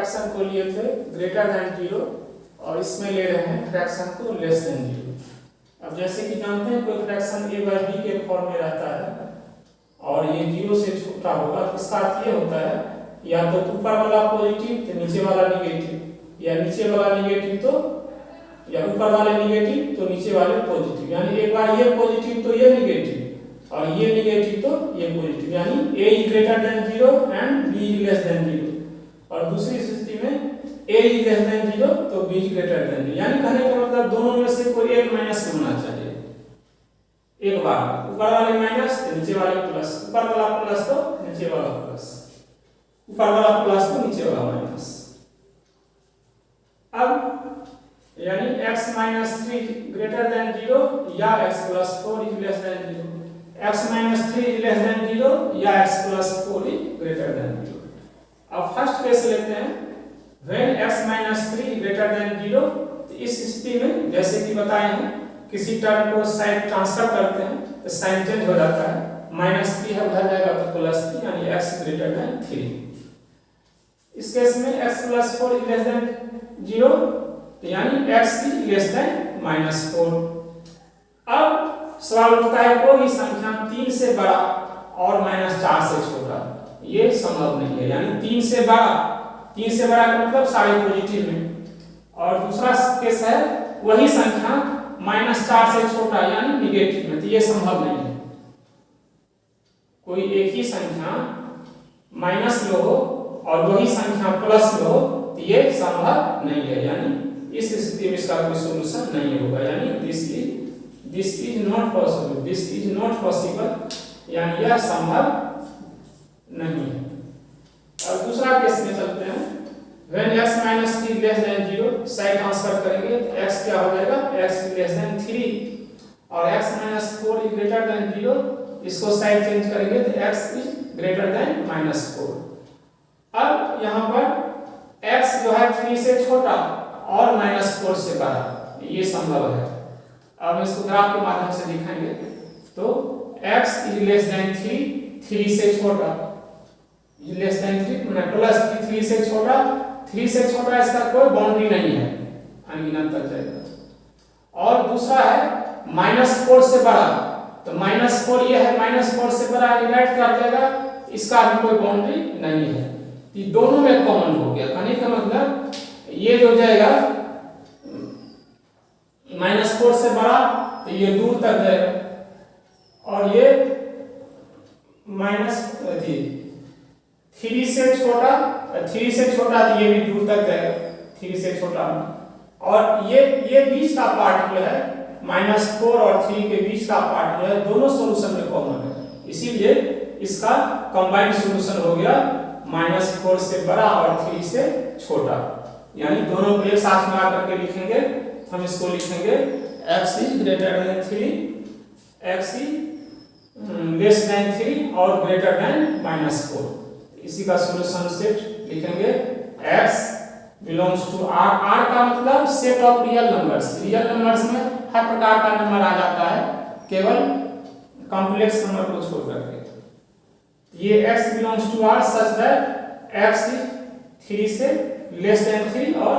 Fraction को लिए थे ग्रेटर देन 0 और इसमें ले रहे हैं फ्रैक्शन को लेस देन 0। अब जैसे कि जानते हैं कोई फ्रैक्शन a/b के फॉर्म में रहता है और ये 0 से छोटा होगा तो इसका अर्थ ये होता है या तो ऊपर वाला पॉजिटिव तो नीचे वाला निगेटिव, या नीचे वाला निगेटिव तो या ऊपर वाले निगेटिव तो नीचे वाले पॉजिटिव, यानी एक बार ये पॉजिटिव तो ये निगेटिव और ये निगेटिव तो ये पॉजिटिव, यानी a is greater than 0 and b is less than 0। और दूसरी स्थिति में a is less than 0 तो b is greater than 0, यानी कहने का मतलब दोनों में से कोई एक माइनस होना चाहिए। एक बार ऊपर वाले माइनस तो नीचे वाले प्लस, ऊपर वाला प्लस तो नीचे वाला प्लस, ऊपर वाला प्लस तो नीचे वाला माइनस। अब यानी x minus 3 greater than 0 या x plus 4 is less than 0, x minus 3 is less than 0 या x plus 4 is greater than 0। अब फर्स्ट केस लेते हैं when x minus 3 greater than 0, तो इस स्थिति में जैसे कि बताए हैं किसी टर्म को साइन ट्रांसफर करते हैं तो साइन चेंज हो जाता है, -3 है उधर जाएगा तो +3 यानी x greater than 3। इस केस में x plus 4 is less than 0 यानी x is less than -4। अब सवाल उठता है कोई संख्या 3 से बड़ा और -4 से छोटा, ये संभव नहीं है, यानी 3 से बड़ा का मतलब सारे पॉजिटिव में, और दूसरा केस है वही संख्या -4 से छोटा यानी निगेटिव में, तो ये संभव नहीं है। कोई एक ही संख्या माइनस में हो और वही संख्या प्लस में हो तो ये संभव नहीं है, यानी इस स्थिति में इसका कोई सॉल्यूशन नहीं होगा, यानी this is not possible, this is not possible, यानी यह संभव नहीं है। अब दूसरा केस में चलते हैं when x minus 3 less than 0, side transfer करेंगे तो x क्या हो जाएगा, x less than 3 और x minus 4 is greater than 0, इसको साइड चेंज करेंगे तो x is greater than -4। अब यहाँ पर x जो है 3 से छोटा और -4 से बड़ा, ये संभव है। अब इसको ग्राफ के माध्यम से दिखाएंगे तो x is less than 3 से छोटा, less than 3 प्लस 3 से छोटा, 3 से छोटा इसका कोई बाउंड्री नहीं है, अनगिनत तक जाएगा। और दूसरा है -4 से बड़ा, तो -4 ये है, -4 से बड़ा डिवाइड कर देगा, इसका भी कोई बाउंड्री नहीं है, ये दोनों में कॉमन हो गया। कहने का मतलब ये जो जाएगा -4 से बड़ा तो ये दूर तक जाएगा और ये -3 से छोटा, 3 से छोटा तो ये भी दूर तक जाएगा, 3 से छोटा। और ये बीच का पार्ट जो है -4 और 3 के बीच का पार्ट जो है दोनों सॉल्यूशन में कॉमन है, इसीलिए इसका कंबाइंड सॉल्यूशन हो गया -4 से बड़ा और 3 से छोटा, यानी दोनों को एक साथ मिला करके लिखेंगे, हम इसको लिखेंगे x is greater than 3, x is less than 3 और greater than -4। इसी का सॉल्यूशन सेट लिखेंगे x belongs to r, r का मतलब set of real numbers, real numbers में हर प्रकार का नंबर आ जाता है केवल कॉम्प्लेक्स नंबर को छोड़ करके। ये x belongs to r such that x is 3 से less than 3 और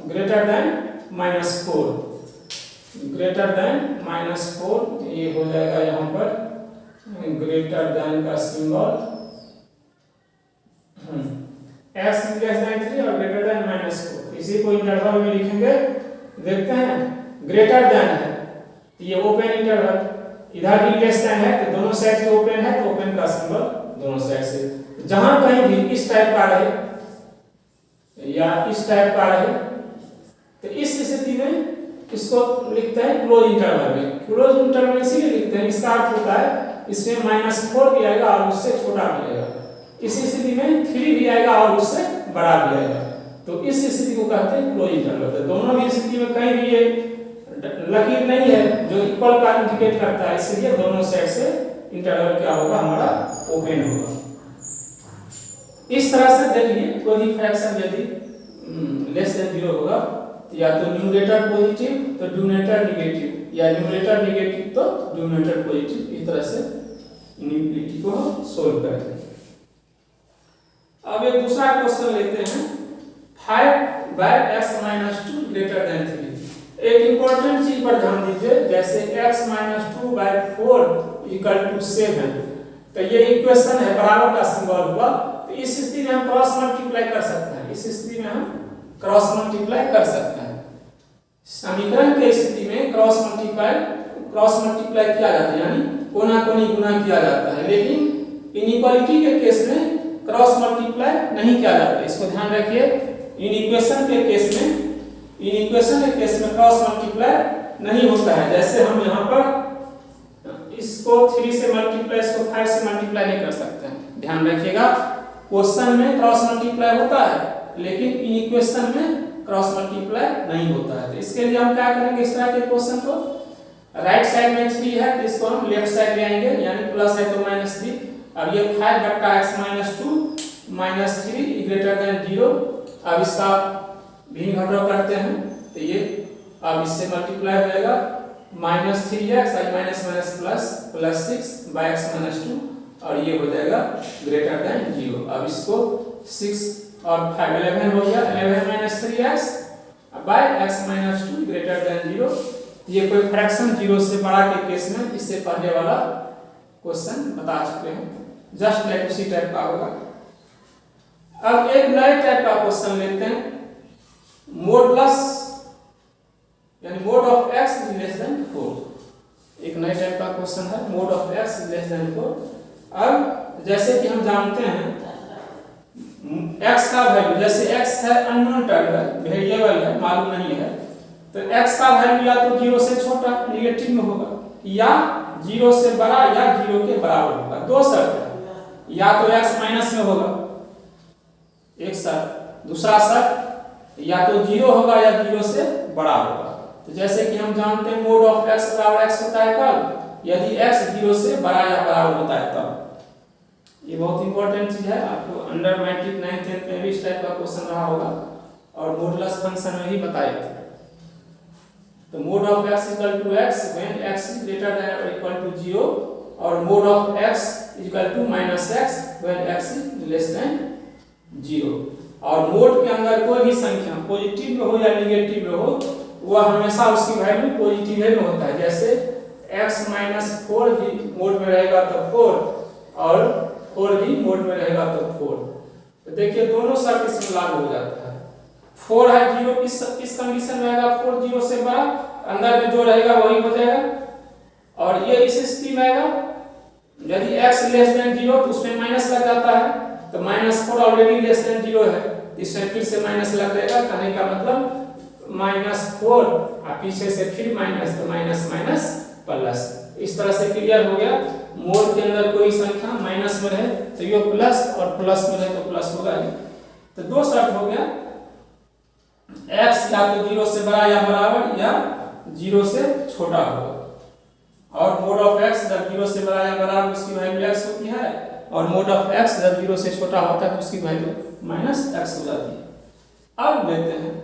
greater than -4, greater than -4, ये हो जाएगा यहाँ पर greater than का सिंबल, x less than 3 और greater than -4, इसी को इंटरवल में लिखेंगे। देखते हैं ग्रेटर देन है तो ये ओपन इंटरवल, इधर भी लेस देन है तो दोनों साइड से ओपन है तो ओपन का सिंबल दोनों साइड से। जहां कहीं भी इस टाइप का रहे या इस टाइप का रहे तो इस स्थिति में इसको लिखते हैं क्लोज इंटरवल में। क्लोज इंटरवल इसीलिए लिखते हैं, इसका अर्थ होता है इसमें -4 भी आएगा और उससे छोटा भी आएगा, इसी स्थिति में 3 भी आएगा और उससे बड़ा भी आएगा, तो इस स्थिति को कहते हैं क्लोज इंटरवल। तो दोनों भी स्थिति में कहीं भी ये लकीर नहीं है जो इक्वल का इंडिकेट करता है, इसलिए दोनों साइड से इंटरवल क्या होगा हमारा ओपन होगा। इस तरह से देखिए कोई भी फ्रैक्शन यदि लेस देन 0 होगा तो या तो न्यूमरेटर पॉजिटिव तो डिनोमिनेटर निगेटिव, या न्यूमरेटर निगेटिव तो डिनोमिनेटर पॉजिटिव, इस तरह से इनइक्वालिटी को सोल्व करेंगे। अब एक दूसरा क्वेश्चन लेते हैं 5 by x minus 2 greater than 3। एक इंपॉर्टेंट चीज पर ध्यान दीजिए, जैसे x minus 2 by 4 equal to 7, तो ये इक्वेशन है, बराबर का सिंबल हुआ, तो इस स्थिति में हम क्रॉस मल्टीप्लाई कर सकते हैं। इस स्थिति में हम क्रॉस मल्टीप्लाई कर सकते हैं। समीकरण के स्थिति में क्रॉस मल्टीप्लाई किया जाता है, यानी कोना कोनी गुना किया जाता है, लेकिन इनइक्वालिटी के केस में क्रॉस मल्टीप्लाई नहीं किया जाता। इसको ध्यान रखिए। इक्वेशन के केस में क्रॉस मल्टीप्लाई नहीं होता है। जैसे हम यहाँ पर इसको 3 से मल्टीप्लाई, इसको 5 से मल्टीप्लाई नहीं कर सकते हैं। ध्यान रखिएगा, क्वेश्चन में क्रॉस मल्टीप्लाई होता है, लेकिन इक्वेशन में क्रॉस मल्टीप्लाई नहीं होता है। तो इसके लिए हम क्या करेंगे, इस तरह के क्वेश्चन को, राइट साइड में 3 है तो इसको हम लेफ्ट साइड ले आएंगे, यानी प्लस है तो -3। अब ये 5 बट्टा x minus 2 minus 3 greater than 0। अब इसका भिन्न घटाव करते हैं, तो ये अब इससे मल्टीप्लाई हो जाएगा -3x minus minus plus 6 by x minus 2, और ये हो जाएगा ग्रेटर देन 0। अब इसको 6 और 5 11 हो गया, 11 minus 3x by x minus 2 greater than 0। ये कोई फ्रैक्शन 0 से बड़ा के केस में इससे पहले वाला क्वेश्चन बता चुके हैं, जस्ट लाइक उसी टाइप का होगा। अब एक नए टाइप का क्वेश्चन लेते हैं, मॉडुलस यानी mode of x less than 4। एक नए टाइप का क्वेश्चन है, mode of x less than 4। अब जैसे कि हम जानते हैं x का वैल्यू, जैसे x है अननोन टर्म है, वेरिएबल है, मालूम नहीं है, तो x का वैल्यू या तो 0 से छोटा नेगेटिव में होगा, या 0 से बड़ा या 0 के बराबर होगा। दो शर्त है, या तो x माइनस में होगा, एक शर्त, दूसरा शर्त या तो 0 होगा या 0 से बड़ा होगा। तो जैसे कि हम जानते हैं मोड ऑफ x बराबर x होता है कब, यदि x 0 से बड़ा या बराबर होता है तब। ये बहुत इंपॉर्टेंट चीज है, आपको अंडर मैट्रिक 9th 10th में भी इस टाइप का क्वेश्चन रहा होगा, और मॉडुलस फंक्शन में ही बताए थे। तो mod of x equal to x when x is greater than और इक्वल टू 0, और mod of x equal to -x when x is less than 0। और मोड के अंदर कोई भी संख्या पॉजिटिव में हो या नेगेटिव में हो, वह हमेशा उसकी वैल्यू पॉजिटिव में होता है। जैसे x माइनस 4 भी मोड में रहेगा तो 4, और 4 भी मोड में रहेगा तो 4। तो देखिए दोनों शर्त इसमें लागू हो जाता है। 4 है 0, इस कंडीशन में रहेगा 4 0 से बड़ा, अंदर में जो रहेगा वही हो जाएगा, और ये इस स्थिति में आएगा यदि x लेस देन 0 तो उसमें माइनस लग जाता है, तो -4 ऑलरेडी लेस देन 0 है, इसमें फिर से माइनस लग जाएगा। कहने का मतलब -4 और पीछे से फिर माइनस, तो माइनस माइनस प्लस। इस तरह से क्लियर हो गया। मोड के अंदर कोई संख्या माइनस में रहे तो ये प्लस, और प्लस में रहे तो प्लस होगा ही। तो दो शर्त हो गया, x या तो 0 से बड़ा या बराबर, या 0 से छोटा होगा। और मोड ऑफ x जब 0 से बड़ा या बराबर उसकी वैल्यू x होती है, और मोड ऑफ x जब 0 से छोटा होता है तो उसकी वैल्यू -x हो जाती है। अब लेते हैं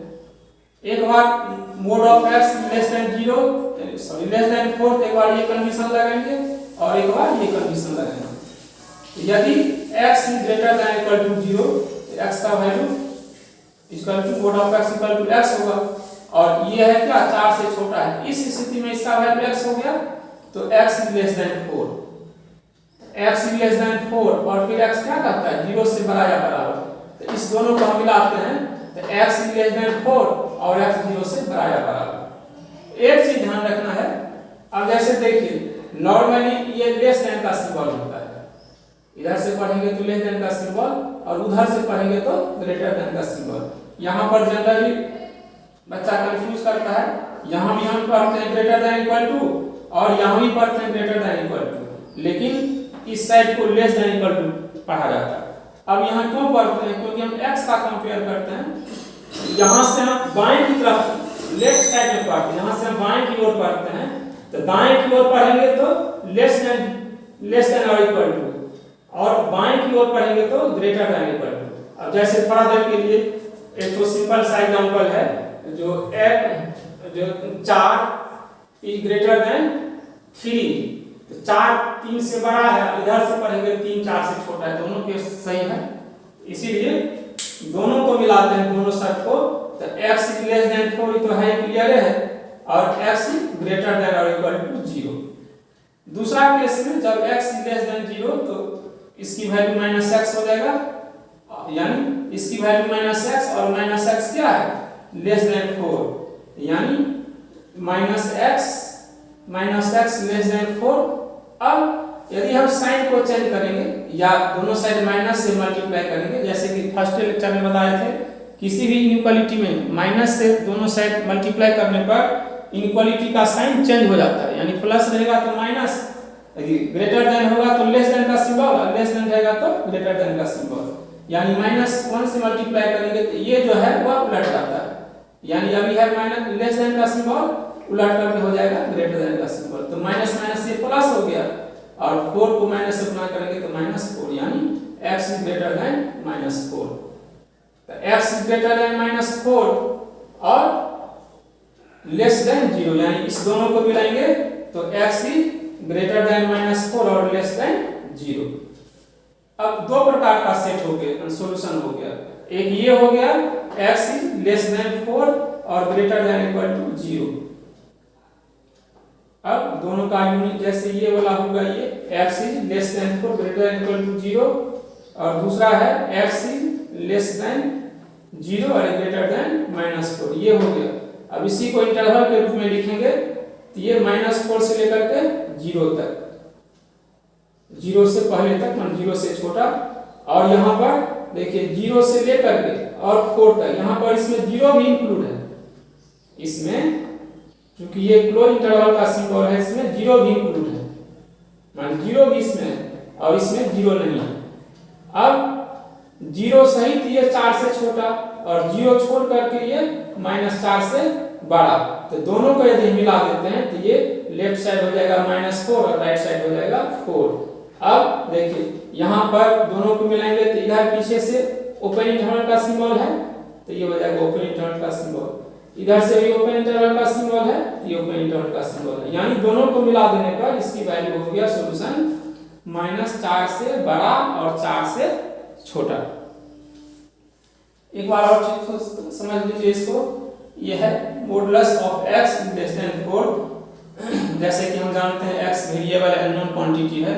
एक बार mod of x less than 0 sorry less than 4, एक बार ये कंडीशन लगाएंगे और एक बार ये कंडीशन लगाएंगे। यदि x greater than equal to 0, तो x का value equal to mod of x equal to x होगा, और ये है क्या 4 से छोटा है। इस स्थिति में इसका वैल्यू x हो गया, तो x less than 4, x less than 4, और फिर x क्या कहता है 0 से बड़ा या बराबर। तो इस दोनों को हम मिलाते हैं, तो x लेस देन 4 और x 0 से बड़ा या बराबर। एक चीज ध्यान रखना है, अब जैसे देखिए नॉर्मली ये लेस देन का सिंबल होता है, इधर से पढ़ेंगे तो लेस देन का सिंबल, और उधर से पढ़ेंगे तो ग्रेटर देन का सिंबल। यहाँ पर जनरली बच्चा कंफ्यूज करता है, यहाँ भी हम पढ़ते हैं ग्रेटर देन इक्वल टू, और यहाँ भी पढ़ते हैं ग्रेटर देन इक्वल टू, लेकिन इस साइड को लेस देन इक्वल टू पढ़ा जाता है। अब यहाँ क्यों पढ़ते हैं, क्योंकि हम x का कंपेयर करते हैं। यहाँ से हम बाएं की तरफ लेफ्ट साइड में पढ़ते हैं, यहाँ से हम बाएं की ओर पढ़ते हैं, तो दाएं की ओर पढ़ेंगे तो लेस देन और इक्वल टू, और बाएं की ओर पढ़ेंगे तो ग्रेटर देन इक्वल टू। अब जैसे थोड़ा देर के लिए एक तो सिंपल सा एग्जांपल है, जो 4 is ग्रेटर देन 3, तो 4 3 से बड़ा है, इधर से पढ़ेंगे 3 4 से छोटा है, दोनों के सही है। इसीलिए दोनों को मिलाते हैं, दोनों शर्त को, तो x लेस देन 4 तो है, क्लियर है, और x ग्रेटर देन और इक्वल टू 0। दूसरा केस में जब x लेस देन 0 तो इसकी वैल्यू माइनस एक्स हो जाएगा, यानी इसकी वैल्यू माइनस एक्स, और माइनस एक्स क्या है, लेस देन 4, यानी माइनस एक्स लेस देन 4। अब यदि हम साइन को चेंज करेंगे या दोनों साइड माइनस से मल्टीप्लाई करेंगे, जैसे कि फर्स्ट लेक्चर में बताए थे, किसी भी इनइक्वालिटी में माइनस से दोनों साइड मल्टीप्लाई करने पर इनइक्वालिटी का साइन चेंज हो जाता है, यानी प्लस रहेगा तो माइनस, यदि ग्रेटर देन होगा तो लेस देन का सिंबल, और लेस देन रहेगा तो ग्रेटर देन का सिंबल, यानी -1 से मल्टीप्लाई करेंगे तो ये जो है वह उलट जाता है, यानी अभी है माइनस लेस देन का सिंबल, उलट करके हो जाएगा ग्रेटर देन का सिंबल, तो माइनस माइनस से प्लस हो गया, और 4 को माइनस से गुणा करेंगे तो -4, यानी x ग्रेटर देन -4। तो x ग्रेटर देन -4 और लेस देन 0, यानी इस दोनों को मिलाएंगे तो x ग्रेटर देन -4 और लेस देन 0। अब दो प्रकार का सेट हो गया, सॉल्यूशन हो गया, एक ये हो गया x लेस देन 4 और ग्रेटर देन इक्वल टू 0। अब दोनों का यूनिट, जैसे ये वाला होगा, ये x less than 4 greater than equal to 0, और दूसरा है x लेस देन 0 और ग्रेटर देन -4, ये हो गया। अब इसी को इंटरवल के रूप में लिखेंगे तो ये -4 से लेकर के 0 तक, 0 से पहले तक, मान 0 से छोटा, और यहाँ पर देखिए 0 से लेकर के और 4 तक, यहाँ पर इसमें 0 भी इंक्लूड है, इसमें क्योंकि ये क्लोज इंटरवल का सिंबल है, इसमें 0 भी इंक्लूड है, मान 0 भी इसमें है और इसमें 0 नहीं है। अब 0 सहित ये 4 से छोटा और 0 छोड़ करके ये -4 से बड़ा, तो दोनों को यदि मिला देते हैं तो ये लेफ्ट साइड हो जाएगा -4 और राइट साइड हो जाएगा 4। अब देखिए यहाँ पर दोनों को मिलाएंगे तो इधर पीछे से ओपन इंटरवल का सिंबल है, तो ये हो जाएगा ओपन इंटरवल का सिंबल, इधर से भी ओपन इंटरवल का सिंबल है, ये ओपन इंटरवल का सिंबल है, यानी दोनों को मिला देने पर इसकी वैल्यू हो गया सॉल्यूशन -4 से बड़ा और 4 से छोटा। एक बार और चीज को समझ लीजिए, इसको ये है modulus of x less than 4। जैसे कि हम जानते हैं x वेरिएबल अननोन क्वांटिटी है,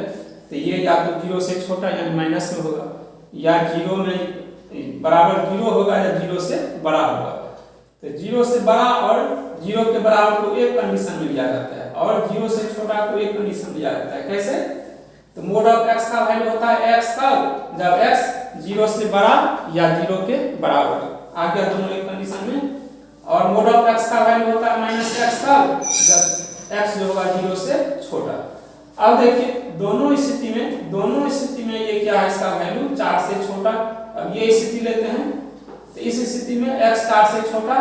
तो ये या तो 0 से छोटा यानी माइनस में होगा, या 0 में बराबर 0 होगा, या 0 से बड़ा होगा। तो 0 से बड़ा और 0 के बराबर को एक कंडीशन में लिया जाता है, और 0 से छोटा को एक कंडीशन में लिया जाता है। कैसे? तो मोड ऑफ x का वैल्यू होता है x कब, जब x 0 से बड़ा या 0 के बराबर आ गया, दोनों एक कंडीशन में। और मोड ऑफ x का वैल्यू होता है -x कब, जब x जो होगा 0 से छोटा। अब देखिए दोनों स्थिति में ये क्या है, इसका वैल्यू 4 से छोटा। अब ये स्थिति लेते हैं, तो इस स्थिति में x 4 से छोटा,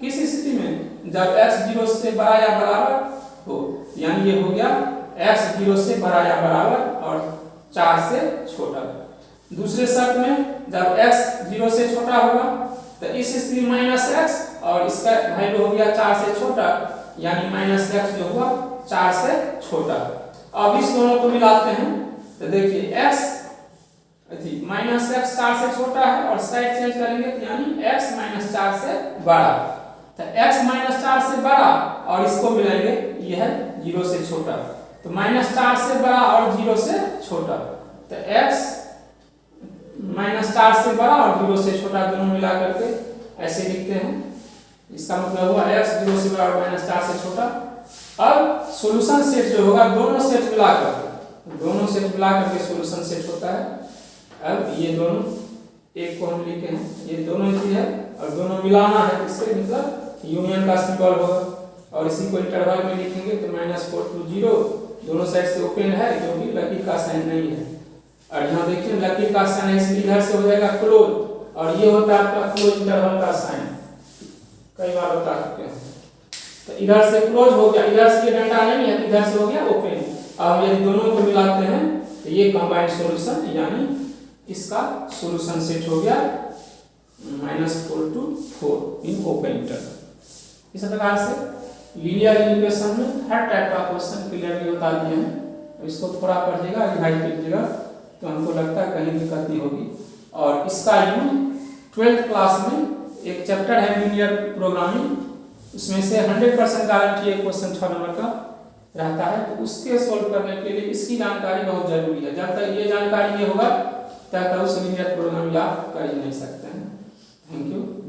किस स्थिति में, जब x 0 से बड़ा या बराबर हो, यानी ये हो गया x 0 से बड़ा या बराबर और 4 से छोटा। दूसरे शर्त में जब x 0 से छोटा होगा, तो इस स्थिति में -x और इसका वैल्यू हो गया 4 से छोटा, यानी -x जो हुआ 4 से छोटा। अब इस दोनों को मिलाते हैं तो देखिए x -x 4 से छोटा है, और साइड चेंज करेंगे तो यानी x -4 से बड़ा, तो x -4 से बड़ा और इसको मिलाएंगे, ये है 0 से छोटा, तो -4 से बड़ा और 0 से छोटा, तो x -4 से बड़ा और 0 से छोटा दोनों मिला करके ऐसे लिखते हैं। इसका मतलब हुआ x 0 से बड़ा और -4 से छोटा। अब सॉल्यूशन सेट जो होगा, दोनों सेट मिला करके सॉल्यूशन सेट होता है। अब ये दोनों, एक को हम लिखे हैं, ये दोनों चीज है और दोनों मिलाना है, इसके मतलब यूनियन का सिंबल होगा, और इसी को इंटरवल में लिखेंगे तो -4 to 0, दोनों साइड से ओपन है, जो कि लकीर का साइन नहीं है। और यहाँ देखिए लकीर का साइन है, इसलिए इधर से हो जाएगा क्लोज, और ये होता है आपका क्लोज इंटरवल का साइन, कई बार बता चुके हैं। तो इधर से क्लोज हो गया, इधर से ये डंडा नहीं है, इधर से हो गया ओपन। अब यदि दोनों को मिलाते हैं तो ये कंबाइंड सॉल्यूशन, यानी इसका सॉल्यूशन सेट हो गया -4 to 4 इन ओपन इंटरवल। इस प्रकार से लीनियर इक्वेशन में हर टाइप का क्वेश्चन क्लियरली बता दिए हैं। इसको थोड़ा पढ़िएगा, रिवाइज कीजिएगा, तो हमको लगता है कहीं दिक्कत नहीं होगी। और इसका यूज 12th क्लास में एक चैप्टर है लीनियर प्रोग्रामिंग, उसमें से 100% गारंटी एक क्वेश्चन 6 नंबर का रहता है, तो उसके सोल्व करने के लिए इसकी जानकारी बहुत जरूरी है। जब तक ये जानकारी नहीं होगा तब तक उस लीनियर प्रोग्रामिंग आप कर ही नहीं सकते हैं। Thank you.